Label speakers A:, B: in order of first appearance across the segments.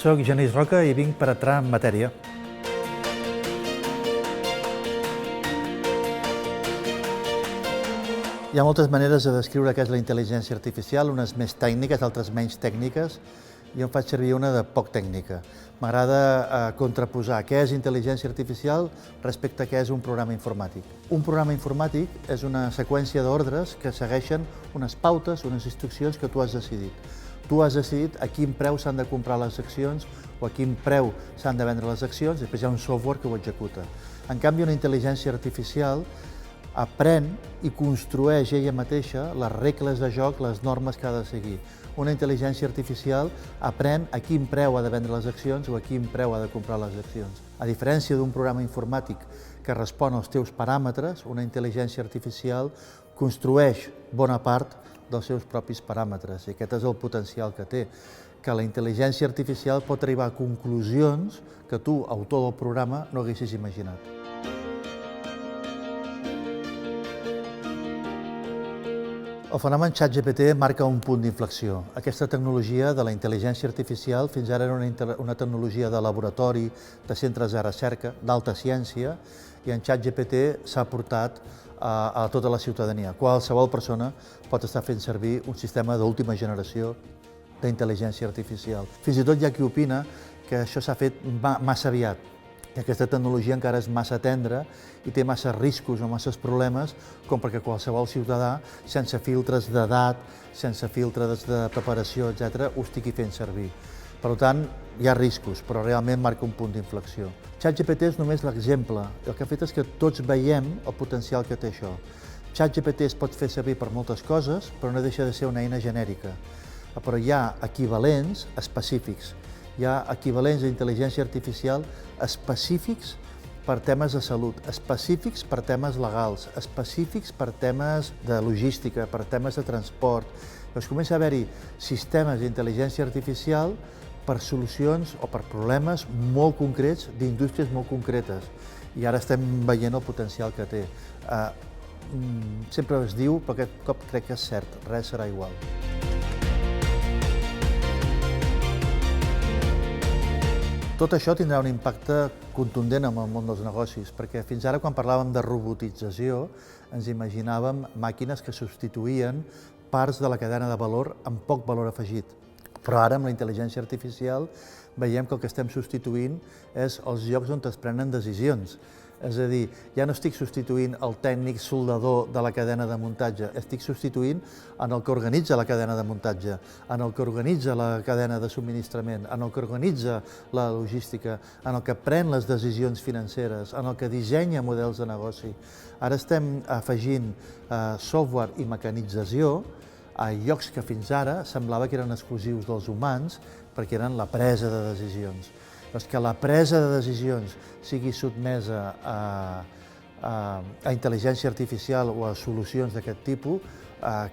A: Soc Genís Roca i vinc per entrar en matèria. Hi ha moltes maneres de descriure què és la intel·ligència artificial, unes més tècniques, altres menys tècniques. Jo em faig servir una de poc tècnica. M'agrada contraposar què és intel·ligència artificial respecte a què és un programa informàtic. Un programa informàtic és una seqüència d'ordres que segueixen unes pautes, unes instruccions que tu has decidit. Tu has decidit a quin preu s'han de comprar les accions o a quin preu s'han de vendre les accions, després hi ha un software que ho executa. En canvi, una intel·ligència artificial aprèn i construeix ella mateixa les regles de joc, les normes que ha de seguir. Una intel·ligència artificial aprèn a quin preu ha de vendre les accions o a quin preu ha de comprar les accions. A diferència d'un programa informàtic que respon als teus paràmetres, una intel·ligència artificial construeix bona part dels seus propis paràmetres, i aquest és el potencial que té, que la intel·ligència artificial pot arribar a conclusions que tu, autor del programa, no haguessis imaginat. El fenomen ChatGPT marca un punt d'inflexió. Aquesta tecnologia de la intel·ligència artificial fins ara era una tecnologia de laboratori, de centres de recerca, d'alta ciència, i en ChatGPT s'ha portat a tota la ciutadania. Qualsevol persona pot estar fent servir un sistema d'última generació d'intel·ligència artificial. Fins i tot hi ha qui opina que això s'ha fet massa aviat, que aquesta tecnologia encara és massa tendra i té massa riscos o massa problemes com perquè qualsevol ciutadà, sense filtres d'edat, sense filtres de preparació, etc., ho estigui fent servir. Per tant, hi ha riscos, però realment marca un punt d'inflexió. ChatGPT és només l'exemple. El que ha fet és que tots veiem el potencial que té això. ChatGPT es pot fer servir per moltes coses, però no deixa de ser una eina genèrica. Però hi ha equivalents específics. Hi ha equivalents d'intel·ligència artificial específics per temes de salut, específics per temes legals, específics per temes de logística, per temes de transport. Llavors comença a haver-hi sistemes d'intel·ligència artificial per solucions o per problemes molt concrets d'indústries molt concretes. I ara estem veient el potencial que té. Sempre es diu, però aquest cop crec que és cert, res serà igual. Tot això tindrà un impacte contundent en el món dels negocis, perquè fins ara, quan parlàvem de robotització, ens imaginàvem màquines que substituïen parts de la cadena de valor amb poc valor afegit. Però ara, amb la intel·ligència artificial, veiem que el que estem substituint és els llocs on es prenen decisions. És a dir, ja no estic substituint el tècnic soldador de la cadena de muntatge, estic substituint en el que organitza la cadena de muntatge, en el que organitza la cadena de subministrament, en el que organitza la logística, en el que pren les decisions financeres, en el que dissenya models de negoci. Ara estem afegint software i mecanització a llocs que fins ara semblava que eren exclusius dels humans perquè eren la presa de decisions. Doncs que la presa de decisions sigui sotmesa a intel·ligència artificial o a solucions d'aquest tipus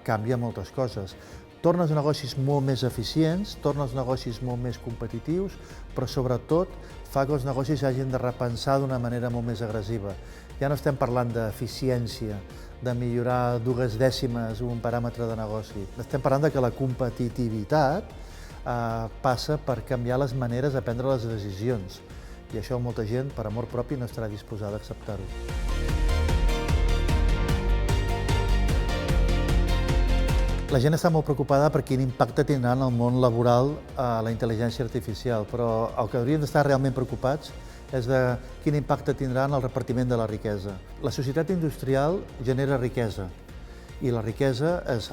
A: canvia moltes coses. Torna els negocis molt més eficients, torna els negocis molt més competitius, però sobretot fa que els negocis hagin de repensar d'una manera molt més agressiva. Ja no estem parlant d'eficiència, de millorar 2 dècimes un paràmetre de negoci. Estem parlant que la competitivitat passa per canviar les maneres de prendre les decisions. I això molta gent, per amor propi, no estarà disposada a acceptar-ho. La gent està molt preocupada per quin impacte tindrà en el món laboral la intel·ligència artificial, però el que hauríem d'estar realment preocupats és de quin impacte tindrà en el repartiment de la riquesa. La societat industrial genera riquesa i la riquesa es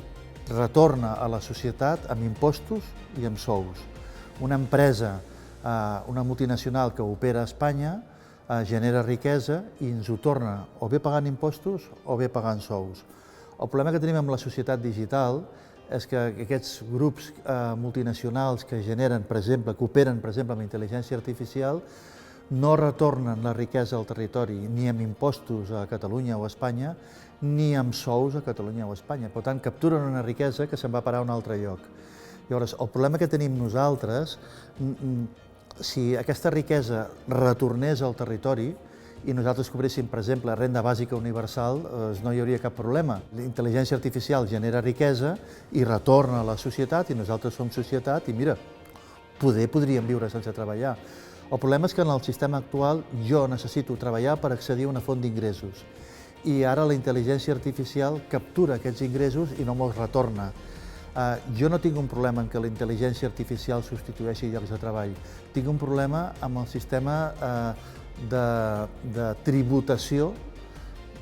A: retorna a la societat amb impostos i amb sous. Una empresa, una multinacional que opera a Espanya, genera riquesa i ens ho torna o bé pagant impostos o bé pagant sous. El problema que tenim amb la societat digital és que aquests grups multinacionals que generen, per exemple, que operen, per exemple, amb intel·ligència artificial, no retornen la riquesa al territori ni amb impostos a Catalunya o a Espanya, ni amb sous a Catalunya o a Espanya. Per tant, capturen una riquesa que se'n va parar a un altre lloc. Llavors, el problema que tenim nosaltres, si aquesta riquesa retornés al territori i nosaltres cobréssim, per exemple, renda bàsica universal, no hi hauria cap problema. La intel·ligència artificial genera riquesa i retorna a la societat, i nosaltres som societat, i mira, podríem viure sense treballar. El problema és que en el sistema actual jo necessito treballar per accedir a una font d'ingressos. I ara la intel·ligència artificial captura aquests ingressos i no me'ls retorna. Jo no tinc un problema en què la intel·ligència artificial substitueixi llocs de treball. Tinc un problema amb el sistema de tributació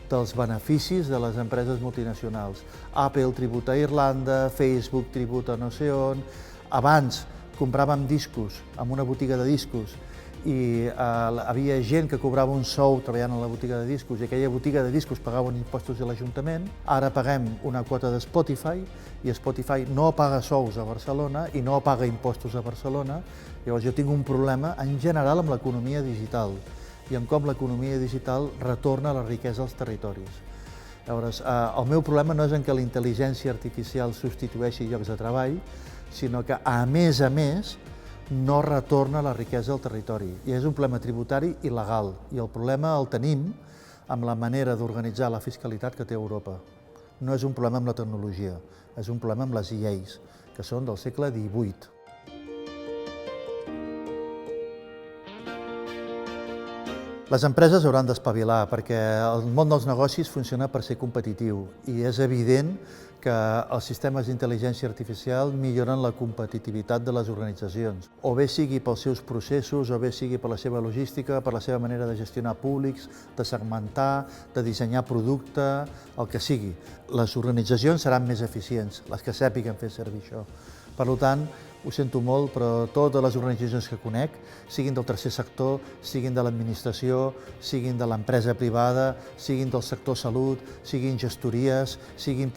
A: dels beneficis de les empreses multinacionals. Apple tributa a Irlanda, Facebook tributa no sé on. Abans compràvem discos en una botiga de discos i havia gent que cobrava un sou treballant a la botiga de discos i aquella botiga de discos pagava impostos a l'Ajuntament. Ara paguem una quota de Spotify i Spotify no paga sous a Barcelona i no paga impostos a Barcelona. Llavors jo tinc un problema en general amb l'economia digital i en com l'economia digital retorna la riquesa als territoris. Llavors, el meu problema no és en què la intel·ligència artificial substitueixi llocs de treball, sinó que, a més, no retorna la riquesa al territori. I és un problema tributari i legal. I el problema el tenim amb la manera d'organitzar la fiscalitat que té Europa. No és un problema amb la tecnologia, és un problema amb les lleis, que són del segle XVIII. Les empreses hauran d'espavilar perquè el món dels negocis funciona per ser competitiu i és evident que els sistemes d'intel·ligència artificial milloren la competitivitat de les organitzacions, o bé sigui pels seus processos, o bé sigui per la seva logística, per la seva manera de gestionar públics, de segmentar, de dissenyar producte, el que sigui. Les organitzacions seran més eficients, les que sàpiguen fer servir això. Per tant, ho sento molt, però totes les organitzacions que conec, siguin del tercer sector, siguin de l'administració, siguin de l'empresa privada, siguin del sector salut, siguin gestories, siguin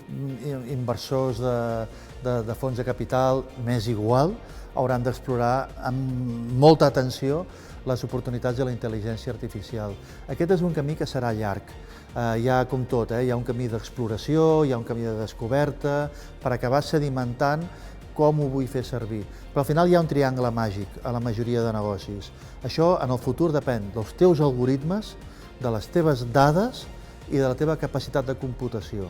A: inversors de fons de capital, m'és igual, hauran d'explorar amb molta atenció les oportunitats de la intel·ligència artificial. Aquest és un camí que serà llarg. Hi ha com tot, hi ha un camí d'exploració, hi ha un camí de descoberta, per acabar sedimentant com ho vull fer servir. Però al final hi ha un triangle màgic a la majoria de negocis. Això en el futur depèn dels teus algoritmes, de les teves dades i de la teva capacitat de computació.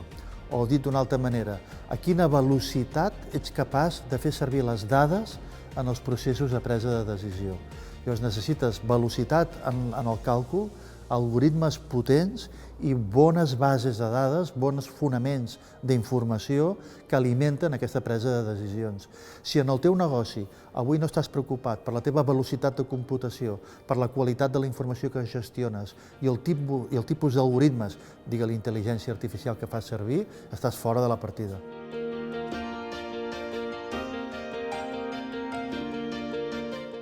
A: O dit d'una altra manera, a quina velocitat ets capaç de fer servir les dades en els processos de presa de decisió. Llavors necessites velocitat en el càlcul, algoritmes potents i bones bases de dades, bons fonaments d'informació que alimenten aquesta presa de decisions. Si en el teu negoci avui no estàs preocupat per la teva velocitat de computació, per la qualitat de la informació que gestiones i el tipus d'algoritmes, digue-li intel·ligència artificial que fas servir, estàs fora de la partida.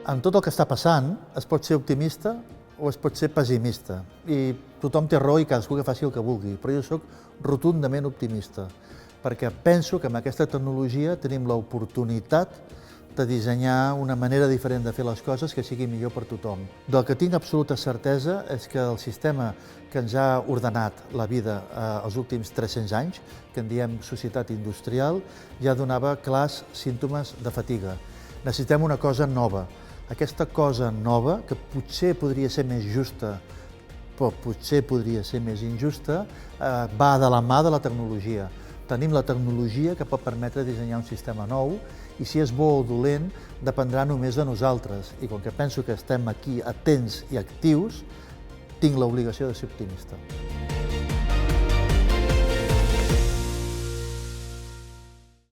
A: En tot el que està passant, es pot ser optimista o es pot ser pessimista. I tothom té raó i cadascú que faci el que vulgui, però jo soc rotundament optimista, perquè penso que amb aquesta tecnologia tenim l'oportunitat de dissenyar una manera diferent de fer les coses que sigui millor per tothom. Del que tinc absoluta certesa és que el sistema que ens ha ordenat la vida els últims 300 anys, que en diem societat industrial, ja donava clars símptomes de fatiga. Necessitem una cosa nova. Aquesta cosa nova, que potser podria ser més justa, però potser podria ser més injusta, va de la mà de la tecnologia. Tenim la tecnologia que pot permetre dissenyar un sistema nou i si és bo o dolent dependrà només de nosaltres. I com que penso que estem aquí atents i actius, tinc l'obligació de ser optimista.